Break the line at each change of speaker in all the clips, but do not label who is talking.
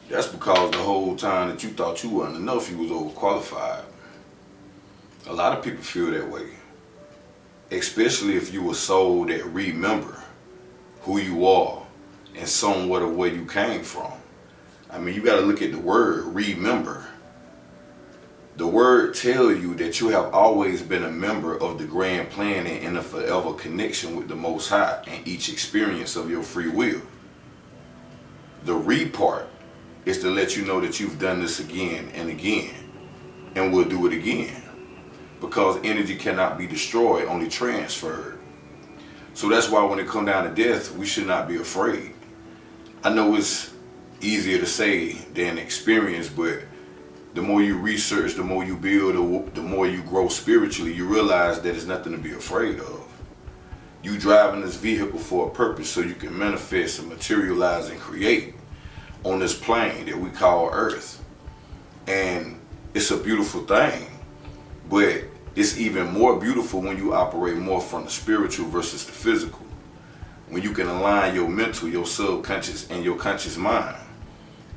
That's because the whole time that you thought you weren't enough, you was overqualified. A lot of people feel that way, especially if you a soul that remember who you are and somewhat of where you came from. I mean, you got to look at the word remember. The word tell you that you have always been a member of the grand plan and in a forever connection with the Most High and each experience of your free will. The re part is to let you know that you've done this again and again and will do it again, because energy cannot be destroyed, only transferred. So that's why when it comes down to death, we should not be afraid. I know it's easier to say than experience, but the more you research, the more you build, the more you grow spiritually, you realize that there's nothing to be afraid of. You driving this vehicle for a purpose so you can manifest and materialize and create on this plane that we call Earth. And it's a beautiful thing, but it's even more beautiful when you operate more from the spiritual versus the physical. When you can align your mental, your subconscious, and your conscious mind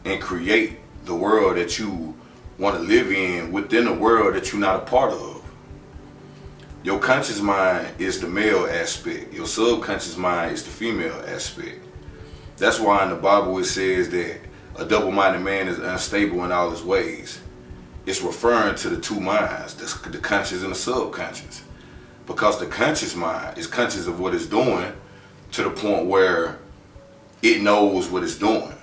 and create the world that you want to live in within a world that you're not a part of. Your conscious mind is the male aspect. Your subconscious mind is the female aspect. That's why in the Bible it says that a double-minded man is unstable in all his ways. It's referring to the two minds, the conscious and the subconscious. Because the conscious mind is conscious of what it's doing to the point where it knows what it's doing.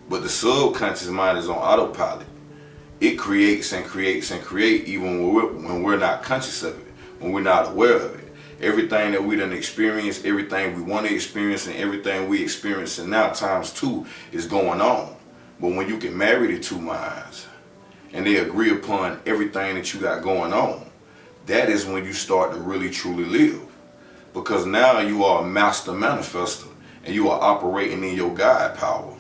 But the subconscious mind is on autopilot. It creates and creates and creates even when we're not conscious of it, when we're not aware of it. Everything that we done experienced, everything we want to experience, and everything we experiencing now times two is going on. But when you can marry the two minds and they agree upon everything that you got going on, that is when you start to really truly live. Because now you are a master manifester and you are operating in your God power.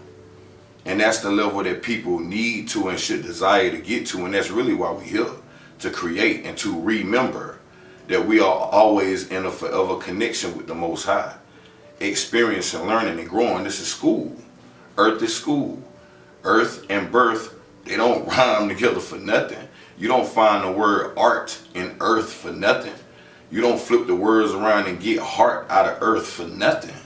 And that's the level that people need to and should desire to get to. And that's really why we're here, to create and to remember that we are always in a forever connection with the Most High. Experiencing, learning, and growing. This is school. Earth is school. Earth and birth, they don't rhyme together for nothing. You don't find the word art in earth for nothing. You don't flip the words around and get heart out of earth for nothing.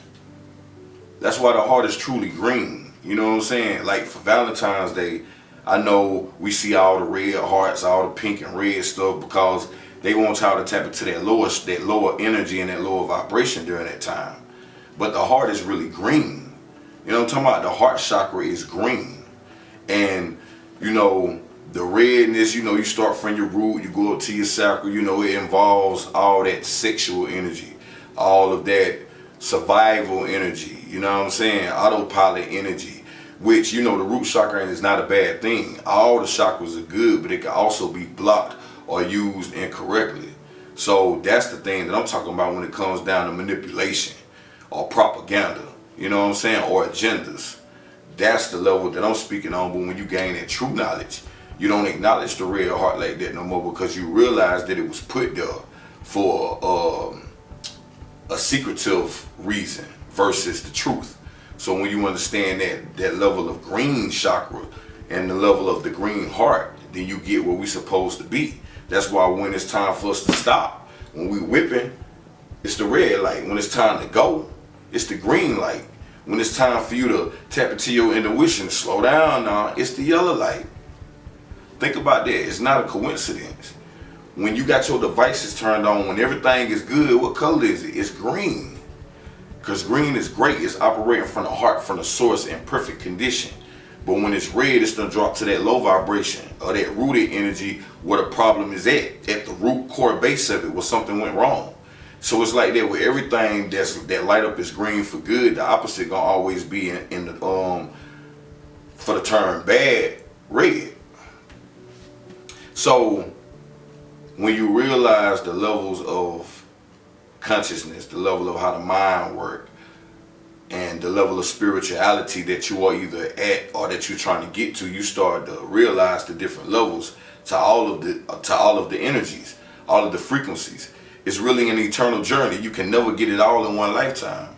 That's why the heart is truly green. You know what I'm saying? Like for Valentine's Day, I know we see all the red hearts, all the pink and red stuff, because they want y'all to tap into that lower energy and that lower vibration during that time. But the heart is really green. You know what I'm talking about? The heart chakra is green. And, you know, the redness, you know, you start from your root, you go up to your sacral, you know, it involves all that sexual energy, all of that survival energy, you know what I'm saying? Autopilot energy, which, you know, the root chakra is not a bad thing. All the chakras are good, but it can also be blocked or used incorrectly. So that's the thing that I'm talking about when it comes down to manipulation or propaganda, you know what I'm saying, or agendas. That's the level that I'm speaking on. But when you gain that true knowledge, you don't acknowledge the red heart like that no more, because you realize that it was put there for a secretive reason versus the truth. So when you understand that level of green chakra and the level of the green heart, then you get where we're supposed to be. That's why when it's time for us to stop, when we whipping, it's the red light. When it's time to go, it's the green light. When it's time for you to tap into your intuition, slow down now, it's the yellow light. Think about that. It's not a coincidence. When you got your devices turned on, when everything is good, what color is it? It's green. Because green is great. It's operating from the heart, from the source in perfect condition. But when it's red, it's going to drop to that low vibration or that rooted energy where the problem is at the root core base of it, where something went wrong. So it's like that with everything that light up is green for good. The opposite gonna always be in the for the term bad, red. So when you realize the levels of consciousness, the level of how the mind works, and the level of spirituality that you are either at or that you're trying to get to, you start to realize the different levels to all of the energies, all of the frequencies. It's really an eternal journey. You can never get it all in one lifetime.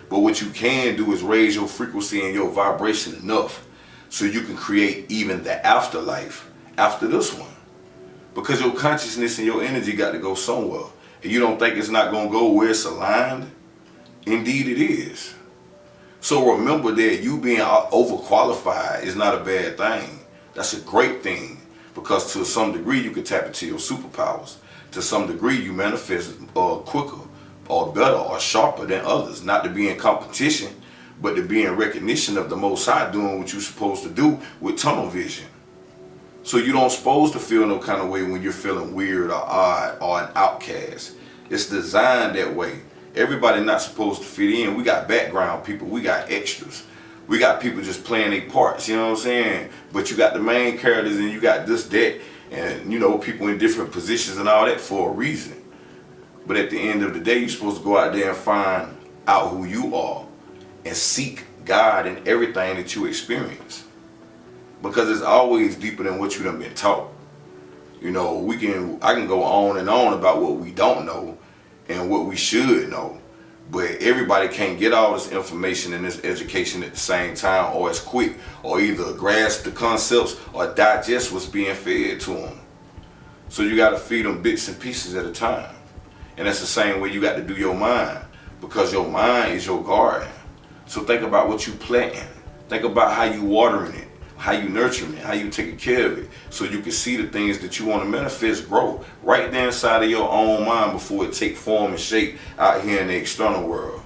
But what you can do is raise your frequency and your vibration enough so you can create even the afterlife after this one. Because your consciousness and your energy got to go somewhere. And you don't think it's not going to go where it's aligned? Indeed it is. So remember that you being overqualified is not a bad thing. That's a great thing. Because to some degree you can tap into your superpowers. To some degree you manifest quicker or better or sharper than others. Not to be in competition, but to be in recognition of the Most High doing what you're supposed to do with tunnel vision. So you don't supposed to feel no kind of way when you're feeling weird or odd or an outcast. It's designed that way. Everybody not supposed to fit in. We got background people. We got extras. We got people just playing their parts, you know what I'm saying? But you got the main characters and you got this, that, and you know, people in different positions and all that for a reason. But at the end of the day, you're supposed to go out there and find out who you are and seek God in everything that you experience. Because it's always deeper than what you done been taught. You know, I can go on and on about what we don't know and what we should know. But everybody can't get all this information and this education at the same time or as quick, or either grasp the concepts or digest what's being fed to them. So you got to feed them bits and pieces at a time. And that's the same way you got to do your mind, because your mind is your garden. So think about what you planting. Think about how you watering it, how you nurturing it, how you taking care of it, so you can see the things that you want to manifest grow right there inside of your own mind before it take form and shape out here in the external world.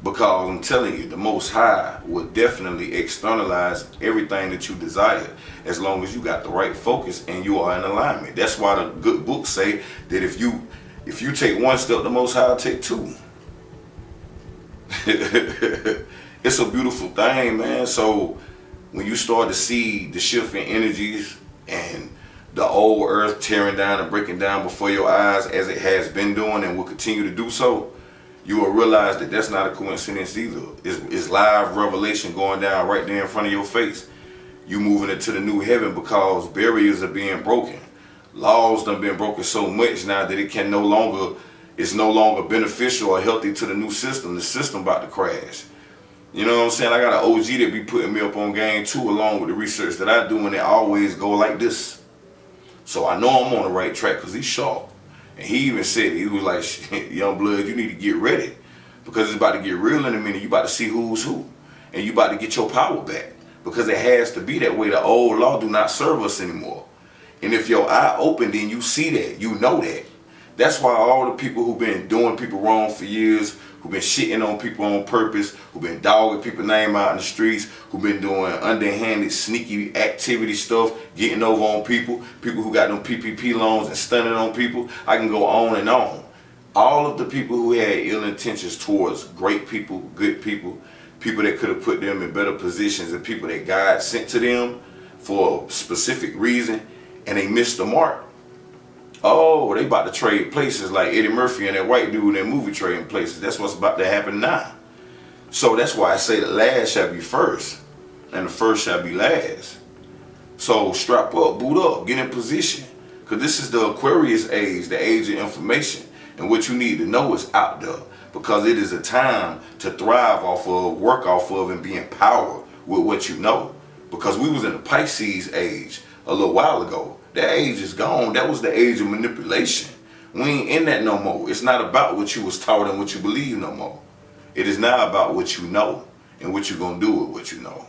Because I'm telling you, the Most High will definitely externalize everything that you desire as long as you got the right focus and you are in alignment. That's why the good books say that if you take one step, the Most High will take two. It's a beautiful thing, man. So when you start to see the shift in energies and the old earth tearing down and breaking down before your eyes, as it has been doing and will continue to do so, you will realize that that's not a coincidence either. It's live revelation going down right there in front of your face. You moving into the new heaven because barriers are being broken. Laws done been broken so much now that it's no longer beneficial or healthy to the new system. The system about to crash. You know what I'm saying? I got an OG that be putting me up on game too, along with the research that I do, and it always go like this. So I know I'm on the right track because he's sharp. And he even said, he was like, young blood, you need to get ready, because it's about to get real in a minute. You about to see who's who, and you about to get your power back, because it has to be that way. The old law do not serve us anymore. And if your eye open, then you see that, you know that. That's why all the people who've been doing people wrong for years, who've been shitting on people on purpose, who've been dogging people's name out in the streets, who've been doing underhanded, sneaky activity stuff, getting over on people who got them PPP loans and stunning on people. I can go on and on. All of the people who had ill intentions towards great people, good people, people that could have put them in better positions, and people that God sent to them for a specific reason, and they missed the mark. Oh, they about to trade places like Eddie Murphy and that white dude in that movie trading places. That's what's about to happen now. So that's why I say the last shall be first, and the first shall be last. So strap up, boot up, get in position. Because this is the Aquarius age, the age of information. And what you need to know is out there. Because it is a time to thrive off of, work off of, and be empowered with what you know. Because we was in the Pisces age a little while ago. That age is gone. That was the age of manipulation. We ain't in that no more. It's not about what you was taught and what you believe no more. It is now about what you know and what you're going to do with what you know.